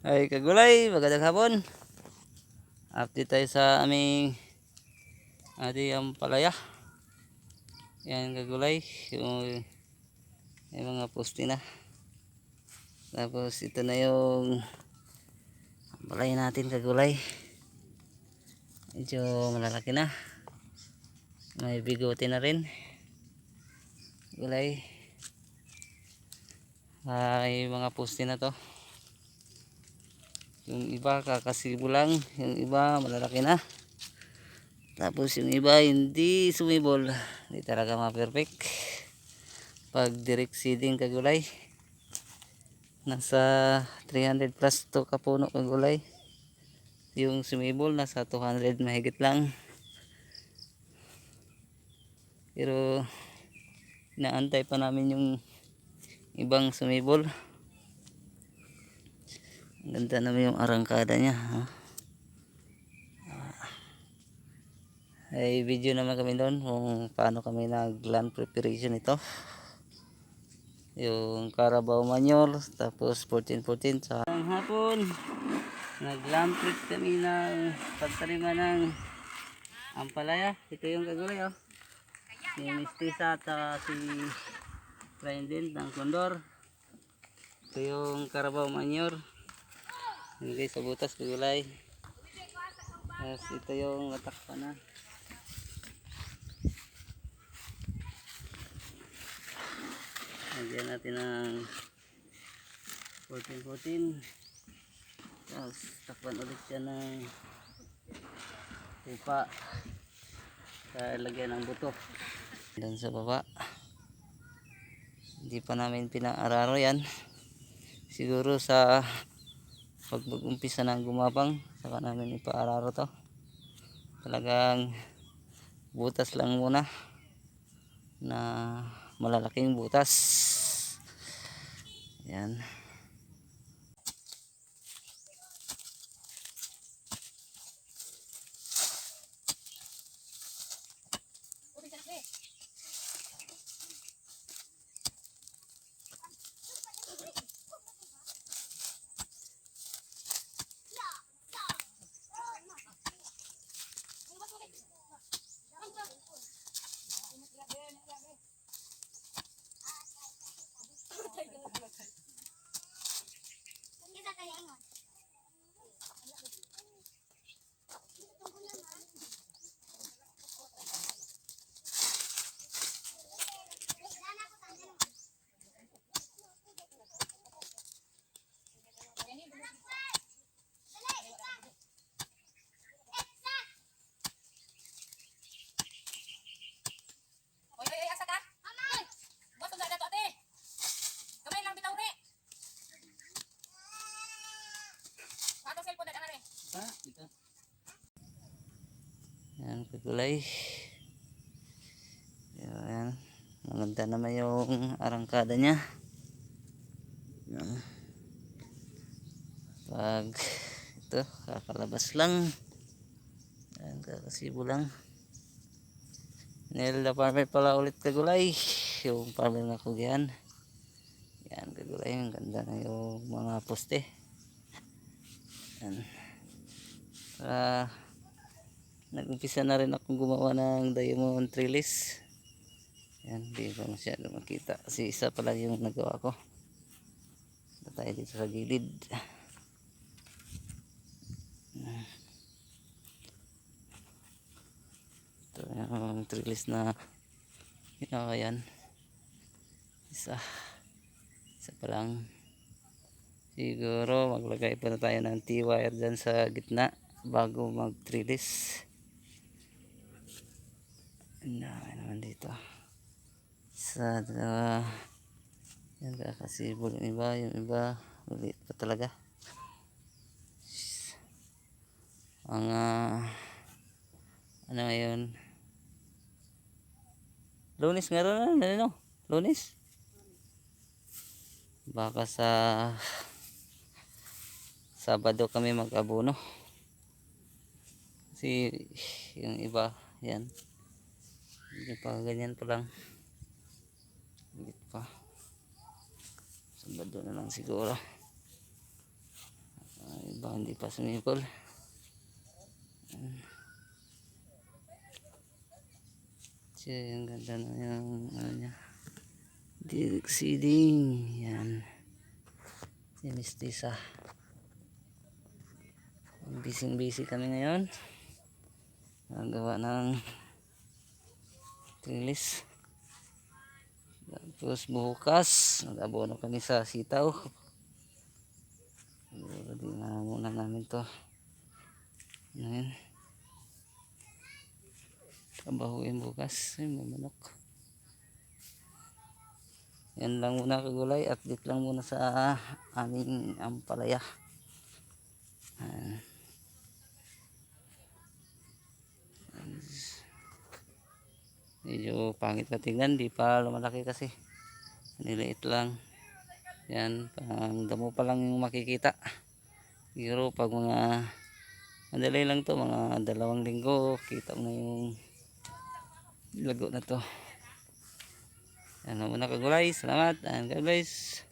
Ay kagulay, magandang hapon. Update tayo sa aming ang palaya. Yan kagulay, yung mga poste na. Tapos ito na yung palaya natin kagulay. Medyo malalaki na. May bigote na rin. Gulay. Ay mga poste na to. Yung iba kakasibo lang, yung iba malalaki na. Tapos yung iba hindi sumibol, hindi talaga ma-perfect. Pag direct seeding kagulay, nasa 300 plus to kapuno kagulay. Yung sumibol nasa 200 mahigit lang. Pero inaantay pa namin yung ibang sumibol. Ganda naman yung arangkada niya. Ay video naman kami doon kung paano kami nag land preparation ito. Yung Carabao manure, tapos 14-14 sa hapon. Nag land prep kami ng pagtaniman ng ampalaya. Ito yung kagulay oh. Si Mistisa at si Brandon ng Condor. Ito yung Carabao manure. Nilagay sa butas kagulay. Tapos ito yung atakpa na. Lagyan natin ng 14-14. Tapos takpan ulit siya ng upa. Lagyan ng buto. Dan sa baba. Hindi pa namin pinaararo yan. Siguro sa pag mag-umpisa ng gumapang, saka namin ipaararo to. Talagang butas lang muna na malalaking butas. Yan. Yan kagulay. Yan. Maganda naman yung arangkada niya. Yan. Pag ito kakalabas lang. Yan, kakasibo lang. Nel na farmer pala ulit kagulay. Yung farmer na kugihan. Yan kagulay. Ang ganda na yung mga poste. Yan. Nag-umpisa na rin akong gumawa ng diamond trellis. Yan, hindi pa masyado makita kasi isa pa lang yung nagawa ko. Ito tayo dito sa gilid. Ito yung trellis na ginawa yan. Isa pa lang. Siguro maglagay pa na tayo ng T-wire dyan sa gitna bago mag trellis. Ang dami naman dito. Isa, dalawa. Yan kakasibol yung iba maliit pa talaga. Mga ano ngayon, Lunes nga rin ano? Lunes? Baka sa Sabado kami mag-abono. Kasi yung iba yan, hindi pa ganyan pa lang. Hindi pa. Sabado na lang siguro. Baka hindi pa sumipol. Siya, ang ganda na yung ano niya. Di exceeding. Yan. Si Mistisa. Busy kami ngayon. Nagawa ng trellis. Tapos bukas, nag-abono kami sa sitaw. Di na muna namin to. Ngayon. Trabahuin bukas. Ay, may manok. Yan lang muna kagulay. Update lang muna sa aming ampalaya. Medyo pangit na tingnan, di pa lumalaki kasi. Niliit lang. Yan, pang damo pa lang yung makikita. Pero pag mga madali lang to, mga 2 linggo, kita mo na yung lago na to. Yan muna kagulay. Salamat and God bless.